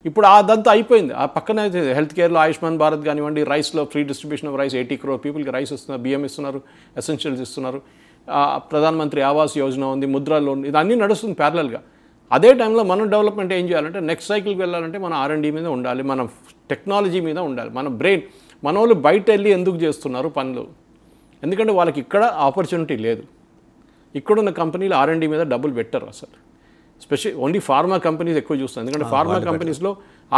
ఇప్పుడు అదంతా అయిపోయింది. ఆ పక్కనే హెల్త్ కేర్లో ఆయుష్మాన్ భారత్ కానివ్వండి, రైస్లో free distribution of rice 80 crore పీపుల్కి రైస్ ఇస్తున్నారు, బియ్యం ఇస్తున్నారు, ఎసెన్షియల్స్ ఇస్తున్నారు. ప్రధానమంత్రి ఆవాస్ యోజన ఉంది, ముద్రా లోన్, ఇది అన్నీ నడుస్తుంది ప్యారలల్గా. అదే టైంలో మనం డెవలప్మెంట్ ఏం చేయాలంటే నెక్స్ట్ సైకిల్కి వెళ్ళాలంటే మన R&D మీద ఉండాలి, మన టెక్నాలజీ మీద ఉండాలి, మన బ్రెయిన్. మన వాళ్ళు బయట వెళ్ళి ఎందుకు చేస్తున్నారు పనులు? ఎందుకంటే వాళ్ళకి ఇక్కడ ఆపర్చునిటీ లేదు. ఇక్కడున్న కంపెనీలు R&D మీద డబ్బులు పెట్టరు అసలు. ఓన్లీ ఫార్మా కంపెనీస్ ఎక్కువ చూస్తాను. ఎందుకంటే ఫార్మా కంపెనీస్లో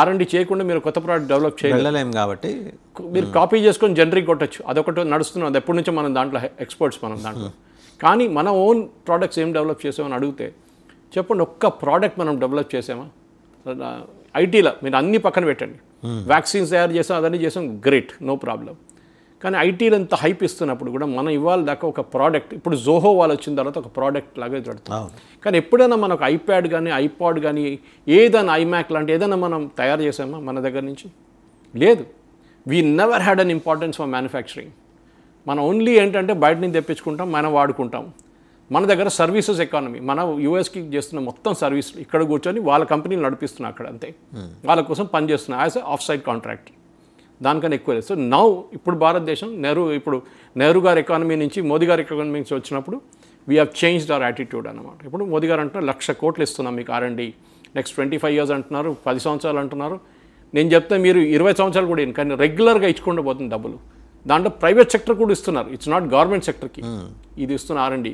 R&D చేయకుండా మీరు కొత్త ప్రోడక్ట్ డెవలప్ చేయలేం కాబట్టి మీరు కాపీ చేసుకొని జనరిక్ కొట్టచ్చు. అదొకటి నడుస్తున్నాం, అది ఎప్పటి నుంచో మనం దాంట్లో ఎక్స్పర్ట్స్ మనం దాంట్లో. కానీ మన ఓన్ ప్రోడక్ట్స్ ఏం డెవలప్ చేసామని అడిగితే చెప్పండి, ఒక్క ప్రోడక్ట్ మనం డెవలప్ చేసామా? ఐటీలో మీరు అన్ని పక్కన పెట్టండి, వ్యాక్సిన్స్ తయారు చేసాం, అదన్నీ చేసాం, గ్రేట్, నో ప్రాబ్లం. కానీ ఐటీలో ఇంత హైప్ ఇస్తున్నప్పుడు కూడా మనం ఇవాళ దాకా ఒక ప్రోడక్ట్, ఇప్పుడు జోహో వాళ్ళు వచ్చిన తర్వాత ఒక ప్రోడక్ట్ లాగే పెడతాం. కానీ ఎప్పుడైనా మనకు ఐప్యాడ్ కానీ ఐపాడ్ కానీ ఏదైనా ఐమ్యాక్ లాంటి ఏదైనా మనం తయారు చేసామా మన దగ్గర నుంచి? లేదు. We never had an importance for manufacturing. మనం ఓన్లీ ఏంటంటే బయట నుంచి తెప్పించుకుంటాం, మనం వాడుకుంటాం. మన దగ్గర సర్వీసెస్ ఎకానమీ, మన యూఎస్కి చేస్తున్న మొత్తం సర్వీస్ ఇక్కడ కూర్చొని వాళ్ళ కంపెనీలు నడిపిస్తున్నాం అక్కడ, అంతే. వాళ్ళ కోసం పనిచేస్తున్నాం యాజ్ ఆఫ్ సైడ్ కాంట్రాక్టర్, దానికన్నా ఎక్కువ లేదు. సో నౌ ఇప్పుడు భారతదేశం నెహ్రూ గారి ఎకానమీ నుంచి మోదీ గారి ఎకానమీ నుంచి వచ్చినప్పుడు we have changed our attitude అనమాట. ఇప్పుడు మోదీ గారు అంటున్నారు 1,00,000 కోట్లు ఇస్తున్నాం మీకు R&D, నెక్స్ట్ 25 years అంటున్నారు, 10 సంవత్సరాలు అంటున్నారు. నేను చెప్తే మీరు 20 సంవత్సరాలు కూడా కానీ రెగ్యులర్గా ఇచ్చుకుంటూ పోతుంది డబ్బులు. దాంట్లో ప్రైవేట్ సెక్టర్ కూడా ఇస్తున్నారు, ఇట్స్ నాట్ గవర్నమెంట్ సెక్టర్కి ఇది ఇస్తున్న R&D.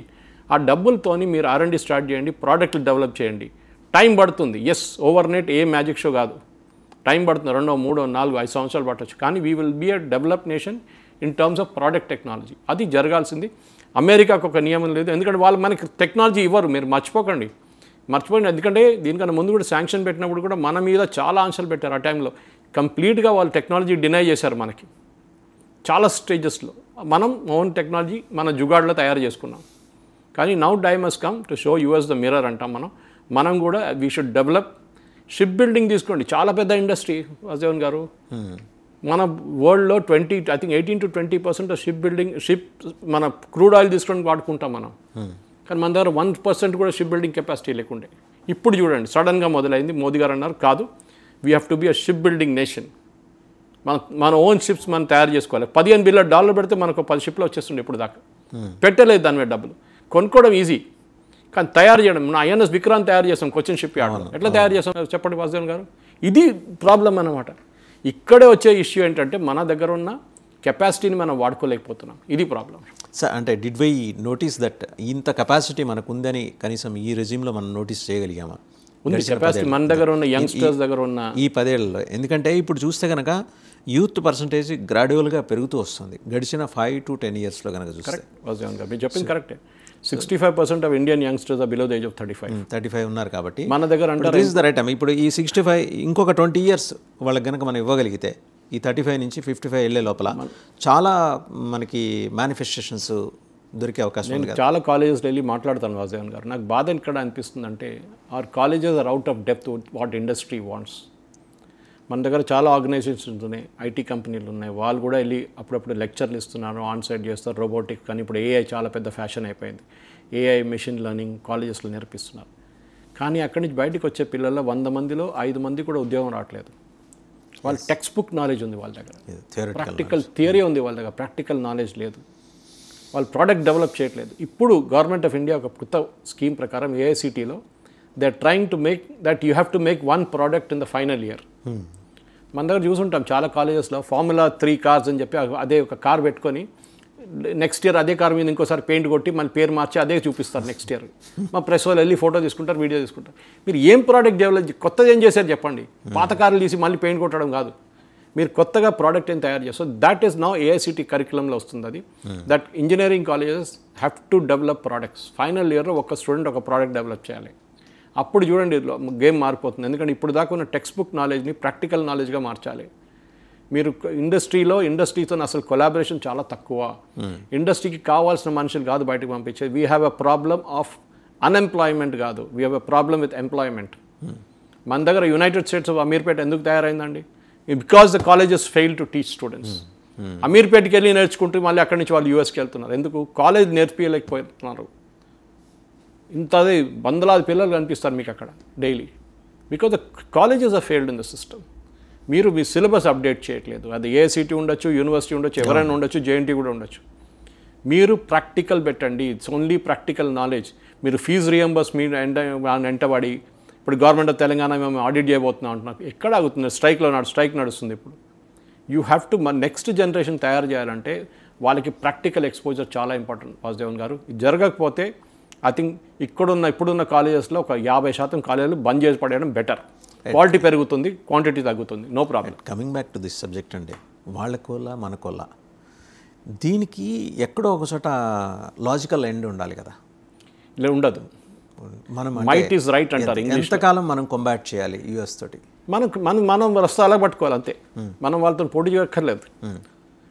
ఆ డబ్బులతోని మీరు R&D స్టార్ట్ చేయండి, ప్రోడక్ట్లు డెవలప్ చేయండి. టైం పడుతుంది, ఎస్, ఓవర్ నైట్ ఏ మ్యాజిక్ షో కాదు, టైం పడుతుంది, 2, 3, 4, 5 సంవత్సరాలు పట్టవచ్చు. కానీ we will be a develop nation in terms of product technology. అది జరగాల్సింది. అమెరికాకు ఒక నియమం లేదు, ఎందుకంటే వాళ్ళు మనకి టెక్నాలజీ ఇవ్వరు, మీరు మర్చిపోకండి. ఎందుకంటే దీనికన్నా ముందు కూడా శాంక్షన్ పెట్టినప్పుడు కూడా మన మీద చాలా ఆంక్షలు పెట్టారు. ఆ టైంలో కంప్లీట్గా వాళ్ళు టెక్నాలజీ డినై చేశారు మనకి చాలా స్టేజెస్లో. మనం ఓన్ టెక్నాలజీ మన జుగాడ్లో తయారు చేసుకున్నాం. కానీ now time has come to show US the mirror అంటాం మనం కూడా we should develop. Ship building తీసుకోండి, చాలా పెద్ద ఇండస్ట్రీ వాసుదేవన్ గారు. మన వరల్డ్లో 18 to 20% షిప్ మన క్రూడ్ ఆయిల్ తీసుకోవడానికి వాడుకుంటాం మనం. కానీ మన దగ్గర 1% కూడా షిప్ బిల్డింగ్ కెపాసిటీ లేకుండే. ఇప్పుడు చూడండి సడన్గా మొదలైంది. మోదీ గారు అన్నారు కాదు, we have to be a ship building nation. మన ఓన్ షిప్స్ మనం తయారు చేసుకోవాలి. $15 billion పెడితే మనకు 10 షిప్లు వచ్చేస్తుండే ఇప్పుడు దాకా. పెట్టలేదు దాని మీద డబ్బులు. కొనుక్కోవడం ఈజీ, కానీ తయారు చేయడం, మన INS విక్రాంత్ తయారు చేస్తాం కొచ్చిన్ షిప్ యార్డ్లో. ఎట్లా తయారు చేస్తాం చెప్పండి వాసుదేవన్ గారు? ఇది ప్రాబ్లం అన్నమాట. ఇక్కడే వచ్చే ఇష్యూ ఏంటంటే మన దగ్గర ఉన్న కెపాసిటీని మనం వాడుకోలేకపోతున్నాం, ఇది ప్రాబ్లం. సార్, అంటే డిడ్ వై నోటీస్ దట్ ఇంత కెపాసిటీ మనకు ఉందని కనీసం ఈ రెజ్యూమ్లో మనం నోటీస్ చేయగలిగామా? ఉంది కెపాసిటీ మన దగ్గర ఉన్న యంగ్స్టర్స్ దగ్గర ఉన్న ఈ 10 ఏళ్లలో. ఎందుకంటే ఇప్పుడు చూస్తే కనుక యూత్ పర్సంటేజ్ గ్రాడ్యువల్గా పెరుగుతూ వస్తుంది గడిచిన 5 to 10 yearsలో కనుక చూస్తే. వాసుదేవన్ గారు మీరు చెప్పింది కరెక్టే. 65% of Indian youngsters are below the age of 35 ఉన్నారు. కాబట్టి మన దగ్గర అంటే ఈజ్ ద రైట్ టైం. ఇప్పుడు ఈ 65 ఇంకొక 20 years వాళ్ళకి కనుక మనం ఇవ్వగలిగితే ఈ 35 నుంచి 55 వెళ్ళే లోపల చాలా మనకి మేనిఫెస్టేషన్స్ దొరికే అవకాశం ఉంది. నేను చాలా కాలేజెస్లో వెళ్ళి మాట్లాడతాను వాసుదేవన్ గారు. నాకు బాధ ఎక్కడ అనిపిస్తుందంటే our colleges are out of depth what industry wants. మన దగ్గర చాలా ఆర్గనైజేషన్స్ ఉన్నాయి, ఐటీ కంపెనీలు ఉన్నాయి, వాళ్ళు కూడా వెళ్ళి అప్పుడప్పుడు లెక్చర్లు ఇస్తున్నారు, ఆన్ సైట్ చేస్తారు, రోబోటిక్. కానీ ఇప్పుడు AI చాలా పెద్ద ఫ్యాషన్ అయిపోయింది. AI, మెషిన్ లెర్నింగ్ కాలేజెస్లో నేర్పిస్తున్నారు. కానీ అక్కడి నుంచి బయటకు వచ్చే పిల్లల్లో 100 మందిలో 5 మంది కూడా ఉద్యోగం రావట్లేదు. వాళ్ళ టెక్స్ట్ బుక్ నాలెడ్జ్ ఉంది వాళ్ళ దగ్గర, ప్రాక్టికల్ థియరీ ఉంది వాళ్ళ దగ్గర, ప్రాక్టికల్ నాలెడ్జ్ లేదు. వాళ్ళు ప్రోడక్ట్ డెవలప్ చేయట్లేదు. ఇప్పుడు గవర్నమెంట్ ఆఫ్ ఇండియా ఒక కొత్త స్కీమ్ ప్రకారం AICTలో they are trying to make that you have to make 1 product in the final year. మన దగ్గర చూసుంటాం చాలా కాలేజెస్లో Formula 3 కార్స్ అని చెప్పి అదే ఒక కార్ పెట్టుకొని నెక్స్ట్ ఇయర్ అదే కార్ మీద ఇంకోసారి పెయింట్ కొట్టి మళ్ళీ పేరు మార్చి అదే చూపిస్తారు నెక్స్ట్ ఇయర్. మా ప్రెస్ వాళ్ళు వెళ్ళి ఫోటో తీసుకుంటారు, వీడియో తీసుకుంటారు. మీరు ఏం ప్రోడక్ట్ డెవలప్ కొత్తది ఏం చేశారు చెప్పండి? పాత కార్లు తీసి మళ్ళీ పెయింట్ కొట్టడం కాదు, మీరు కొత్తగా ప్రోడక్ట్ ఏం తయారు చేస్తారు. దట్ ఈస్ నౌ AICT కరికులంలో వస్తుంది అది. That engineering colleges have to develop products. Final ఇయర్లో ఒక స్టూడెంట్ ఒక ప్రోడక్ట్ డెవలప్ చేయాలి. అప్పుడు చూడండి గేమ్ మారిపోతుంది. ఎందుకంటే ఇప్పుడు దాకా ఉన్న టెక్స్ట్ బుక్ నాలెడ్జ్ని ప్రాక్టికల్ నాలెడ్జ్గా మార్చాలి. మీరు ఇండస్ట్రీతో అసలు కొలాబరేషన్ చాలా తక్కువ. ఇండస్ట్రీకి కావాల్సిన మనుషులు కాదు బయటకు పంపించేది. We have a problem of unemployment కాదు, we have a problem with employment. మన దగ్గర యునైటెడ్ స్టేట్స్ ఆఫ్ అమీర్పేట ఎందుకు తయారైందండి? Because the colleges fail to teach students. అమీర్పేటకి వెళ్ళి నేర్చుకుంటూ మళ్ళీ అక్కడి నుంచి వాళ్ళు యూఎస్కి వెళ్తున్నారు. ఎందుకు? కాలేజ్ నేర్పించలేకపోతున్నారు. ఇంత అదే 100,000 పిల్లలు కనిపిస్తారు మీకు అక్కడ daily. Because the colleges are failed in the system. మీరు మీ సిలబస్ అప్డేట్ చేయట్లేదు. అది ఏఐసిటీ ఉండొచ్చు, యూనివర్సిటీ ఉండొచ్చు, ఎవరైనా ఉండొచ్చు, జేఎన్టీ కూడా ఉండొచ్చు. మీరు ప్రాక్టికల్ పెట్టండి. It's only practical knowledge. మీరు ఫీజు రియంబర్స్ మీ వెంటబడి ఇప్పుడు గవర్నమెంట్ ఆఫ్ తెలంగాణ మేము ఆడిట్ చేయబోతున్నాం అంటున్నాం. ఎక్కడ ఆగుతుంది? స్ట్రైక్ నడుస్తుంది ఇప్పుడు. యూ హ్యావ్ టు మన నెక్స్ట్ జనరేషన్ తయారు చేయాలంటే వాళ్ళకి ప్రాక్టికల్ ఎక్స్పోజర్ చాలా ఇంపార్టెంట్ వాసుదేవన్ గారు. ఇది జరగకపోతే ఐ థింక్ ఇప్పుడున్న కాలేజెస్లో ఒక 50% కాలేజీలు బంద్ చేసి పడేయడం బెటర్. క్వాలిటీ పెరుగుతుంది, క్వాంటిటీ తగ్గుతుంది, no problem. Coming back to this subject అండి, వాళ్ళకోలా మనకోలా, దీనికి ఎక్కడో ఒక చోట లాజికల్ ఎండ్ ఉండాలి కదా. ఇలా ఉండదు. మనం మైట్ ఈజ్ రైట్ అంటారు ఇంగ్లీష్. ఎంతకాలం మనం కంబాట్ చేయాలి యూఎస్ తోటి? మనం రస్తా అలా పట్టుకోవాలి అంతే. మనం వాళ్ళతో పోటీ చేయక్కర్లేదు.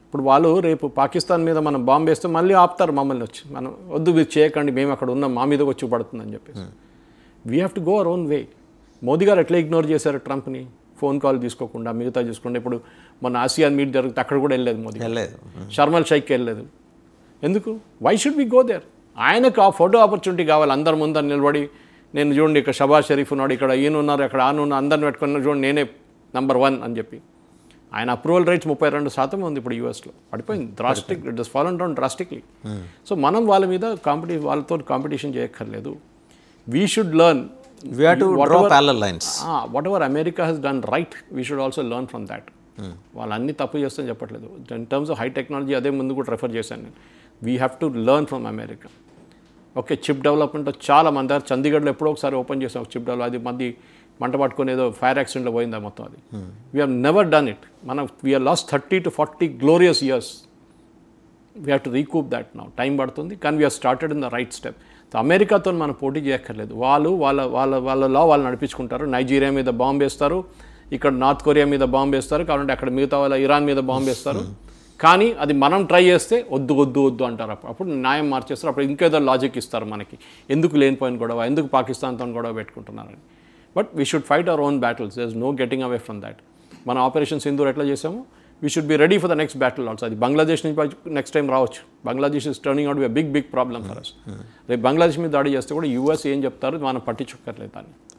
ఇప్పుడు వాళ్ళు రేపు పాకిస్తాన్ మీద మనం బాంబు వేస్తే మళ్ళీ ఆపుతారు మమ్మల్ని వచ్చి. మనం వద్దు మీరు చేయకండి, మేము అక్కడ ఉన్నాం, మా మీద వచ్చి పడుతుందని చెప్పేసి. We have to go our own way. Modi గారు ఎట్లా ఇగ్నోర్ చేశారు ట్రంప్ని? ఫోన్ కాల్ తీసుకోకుండా మిగతా చూసుకోండి. ఇప్పుడు మన ఆసియాన్ మీట్ జరిగితే అక్కడ కూడా వెళ్ళలేదు మోదీ, వెళ్ళలేదు. షర్మల్ షైక్కి వెళ్ళలేదు. ఎందుకు? Why should we go there? ఆయనకు ఆ ఫోటో ఆపర్చునిటీ కావాలి. అందరి ముందర నిలబడి నేను చూడండి ఇక్కడ షబాజ్ షరీఫ్ ఉన్నాడు, ఇక్కడ ఈయన ఉన్నారు, అక్కడ ఆయన ఉన్నారు, అందరిని పెట్టుకున్న చూడండి నేనే నెంబర్ 1 అని చెప్పి. ఆయన అప్రూవల్ రేట్స్ 32% ఉంది ఇప్పుడు యూఎస్లో. పడిపోయింది drastic. It is fallen down drastically. So మనం వాళ్ళ మీద వాళ్ళతో కాంపిటీషన్ చేయక్కర్లేదు. We should learn. We have to draw parallel lines. Whatever America has done right, we should also learn from that. వాళ్ళు అన్ని తప్పు చేస్తారని చెప్పట్లేదు. In terms of high technology అదే ముందు కూడా రెఫర్ చేశాను నేను. We have to learn from America. Okay, chip development చాలా మన దగ్గర చండీగఢ్లో ఎప్పుడో ఒకసారి ఓపెన్ చేసాం ఒక చిప్ డెవలప్. అది మధ్య మంట పట్టుకొని ఏదో ఫైర్ యాక్సిడెంట్లో పోయిందా మొత్తం అది. We have never done it. మనం we're lost 30 to 40 glorious years. We have to recoup that now. Time పడుతుంది, కానీ we have started in the right step. అమెరికాతో మనం పోటీ చేయక్కర్లేదు. వాళ్ళ వాళ్ళు నడిపించుకుంటారు. నైజీరియా మీద బాంబు వేస్తారు, ఇక్కడ నార్త్ కొరియా మీద బాంబు వేస్తారు, కాబట్టి అక్కడ మిగతా వాళ్ళ ఇరాన్ మీద బాంబు వేస్తారు. కానీ అది మనం ట్రై చేస్తే వద్దు అంటారు. అప్పుడు న్యాయం మార్చేస్తారు. అప్పుడు ఇంకేదో లాజిక్ ఇస్తారు మనకి, ఎందుకు లేనిపోయిన గొడవ, ఎందుకు పాకిస్తాన్తో గొడవ పెట్టుకుంటున్నారని. But we should fight our own battles. There is no getting away from that. మన ఆపరేషన్ సింధూర్ ఎట్లా చేసామో we should be ready for the next battle also. అది బంగ్లాదేశ్ నుంచి నెక్స్ట్ టైం రావచ్చు. Bangladesh is turning out be big problem for us. రేపు బంగ్లాదేశ్ మీద దాడి చేస్తే కూడా యూఎస్ ఏం చెప్తారు మనం పట్టించుకోక్కర్లేదు దాన్ని.